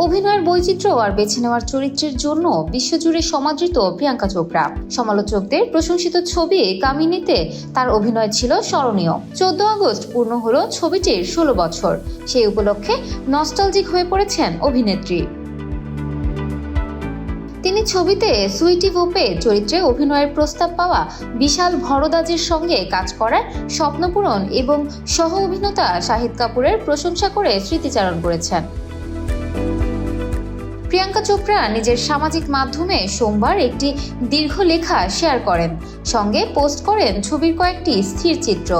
অভিনয়ের বৈচিত্র্য আর বেছে নেওয়ার চরিত্রের জন্য বিশ্বজুড়ে সমাদৃত প্রিয়াঙ্কা চোপড়া। সমালোচকদের প্রশংসিত ছবি কামিনীতে তার অভিনয় ছিল স্মরণীয়। 14 আগস্ট পূর্ণ হলো ছবিটির 16 বছর। সেই উপলক্ষে নস্টালজিক হয়ে পড়েছেন অভিনেত্রী। তিনি ছবিতে সুইটি ভোপে চরিত্রে অভিনয়ের প্রস্তাব পাওয়া বিশাল ভরদ্বাজের সঙ্গে কাজ করার স্বপ্নপূরণ এবং সহ অভিনেতা শাহিদ কাপুরের প্রশংসা করে স্মৃতিচারণ করেছেন। প্রিয়াঙ্কা চোপড়া নিজের সামাজিক মাধ্যমে সোমবার একটি দীর্ঘ লেখা শেয়ার করেন, সঙ্গে পোস্ট করেন ছবির কয়েকটি স্থির চিত্র।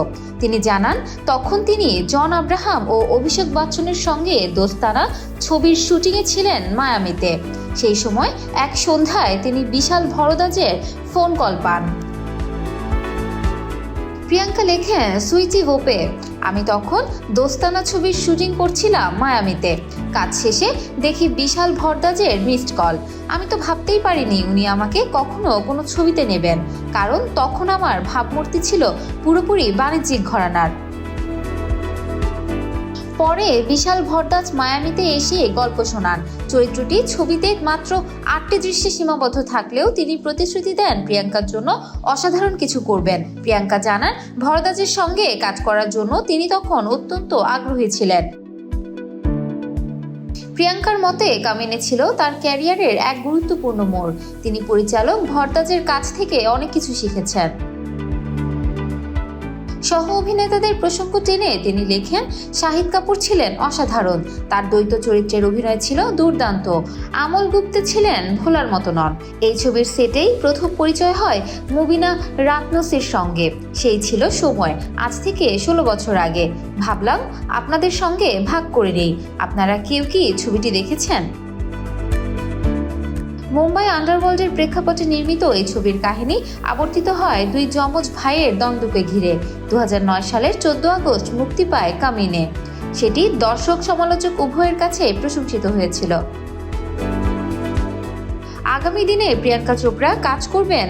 তিনি জানান, তখন তিনি জন আব্রাহাম ও অভিষেক বচ্চনের সঙ্গে দোস্তানা ছবির শুটিংয়ে ছিলেন মায়ামিতে। সেই সময় এক সন্ধ্যায় তিনি বিশাল ভরদ্বাজের ফোন কল পান। প্রিয়াঙ্কা লেখেন, সুইটি ভোপে, আমি তখন দোস্তানা ছবির শুটিং করছিলাম মায়ামিতে। কাজ শেষে দেখি বিশাল ভরদ্বাজের মিসড কল। আমি তো ভাবতেই পারিনি উনি আমাকে কখনো কোনো ছবিতে নেবেন, কারণ তখন আমার ভাবমূর্তি ছিল পুরোপুরি বাণিজ্যিক ঘরানার। পরে বিশাল ভরদ্বাজ মায়ামিতে এসে গল্প শোনান। চরিত্রটি ছবিতে মাত্র 8টি দৃশ্যে সীমাবদ্ধ থাকলেও তিনি প্রতিশ্রুতি দেন প্রিয়াঙ্কার জন্য অসাধারণ কিছু করবেন। প্রিয়াঙ্কা জানান, ভরদ্বাজের সঙ্গে কাজ করার জন্য তিনি তখন অত্যন্ত আগ্রহী ছিলেন। প্রিয়াঙ্কার মতে কামিনী ছিল তার ক্যারিয়ারের এক গুরুত্বপূর্ণ মোড়। তিনি পরিচালক ভরদ্বাজের কাছ থেকে অনেক কিছু শিখেছেন। সহ অভিনেতাদের প্রসঙ্গ টেনে তিনি লেখেন, শাহিদ কাপুর ছিলেন অসাধারণ। তার দ্বৈত চরিত্রের অভিনয় ছিল দুর্দান্ত। আমল গুপ্তে ছিলেন ভোলার মতো নন। এই ছবির সেটেই প্রথম পরিচয় হয় মুবিনা রাতনসির সঙ্গে। সেই ছিল সময়, আজ থেকে 16 বছর আগে। ভাবলাম আপনাদের সঙ্গে ভাগ করে নেই। আপনারা কেউ কি ছবিটি দেখেছেন? মুম্বাই আন্ডারওয়ার্ল্ডের প্রেক্ষাপটে নির্মিত এই ছবির কাহিনী আবর্তিত হয় দুই যমজ ভাইয়ের দ্বন্দ্বকে ঘিরে। 2009 সালের 14 আগস্ট মুক্তি পায় কামিনে। সেটি দর্শক সমালোচক উভয়ের কাছে প্রশংসিত হয়েছিল। আগামী দিনে প্রিয়াঙ্কা চোপড়া কাজ করবেন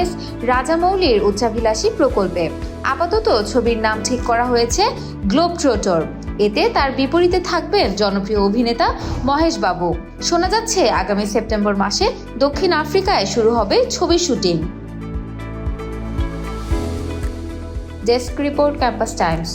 এস রাজামৌলির উচ্চাভিলাষী প্রকল্পে। আপাতত ছবির নাম ঠিক করা হয়েছে গ্লোব ট্রোটার। এতে তার বিপরীতে থাকবেন জনপ্রিয় অভিনেতা মহেশ বাবু। শোনা যাচ্ছে আগামী সেপ্টেম্বর মাসে দক্ষিণ আফ্রিকায় শুরু হবে ছবির shooting. Desk report, campus Times.